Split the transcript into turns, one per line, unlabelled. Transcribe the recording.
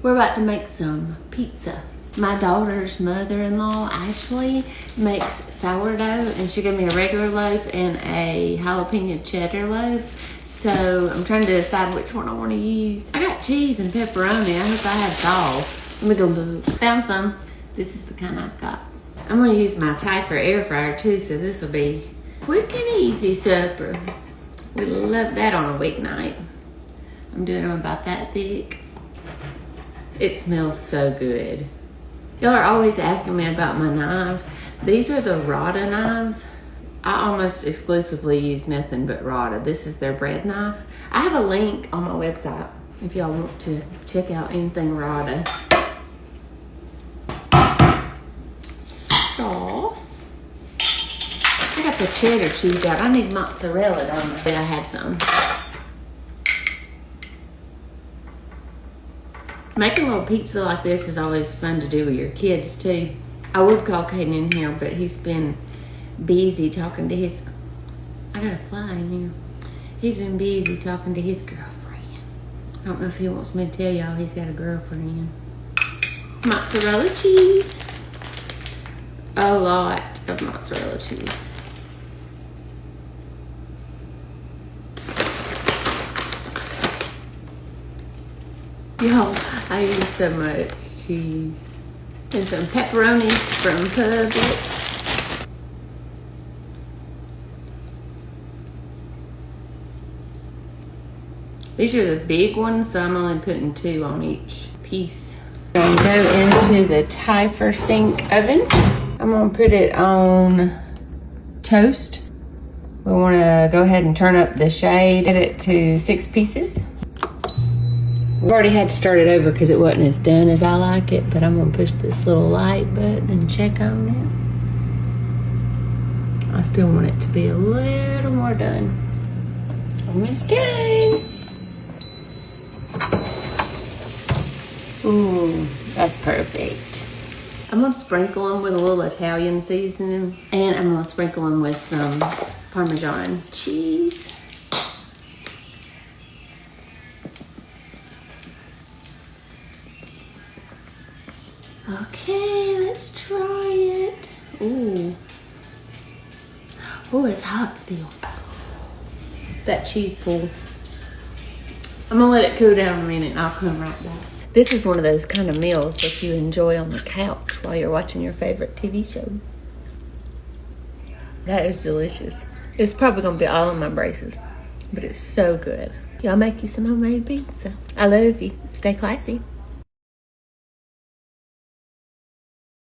We're about to make some pizza. My daughter's mother-in-law, Ashley, makes sourdough, and she gave me a regular loaf and a jalapeno cheddar loaf. So I'm trying to decide which one I want to use. I got cheese and pepperoni. I hope I have sauce. Let me go look. Found some. This is the kind I've got. I'm going to use my Tifer air fryer too, so this will be quick and easy supper. We love that on a weeknight. I'm doing them about that thick. It smells so good. Y'all are always asking me about my knives. These are the Rada knives. I almost exclusively use nothing but Rada. This is their bread knife. I have a link on my website if y'all want to check out anything Rada. Sauce. I got the cheddar cheese out. I need mozzarella, don't I? I had some. Making a little pizza like this is always fun to do with your kids too. I would call Caden in here, but he's been busy talking to his, I got a fly in here. He's been busy talking to his girlfriend. I don't know if he wants me to tell y'all he's got a girlfriend. Mozzarella cheese. A lot of mozzarella cheese. Y'all, I use so much cheese. And some pepperonis from Publix. These are the big ones, so I'm only putting 2 on each piece. I'm gonna go into the Tifer sink oven. I'm gonna put it on toast. We wanna go ahead and turn up the shade, get it to 6 pieces. We already had to start it over because it wasn't as done as I like it, but I'm gonna push this little light button and check on it. I still want it to be a little more done. Almost done. Ooh, that's perfect. I'm gonna sprinkle them with a little Italian seasoning, and I'm gonna sprinkle them with some Parmesan cheese. Okay, let's try it. Ooh. Oh, it's hot still. That cheese pull. I'm gonna let it cool down a minute and I'll come right back. This is one of those kind of meals that you enjoy on the couch while you're watching your favorite TV show. That is delicious. It's probably gonna be all in my braces, but it's so good. Y'all make you some homemade pizza. I love you. Stay classy.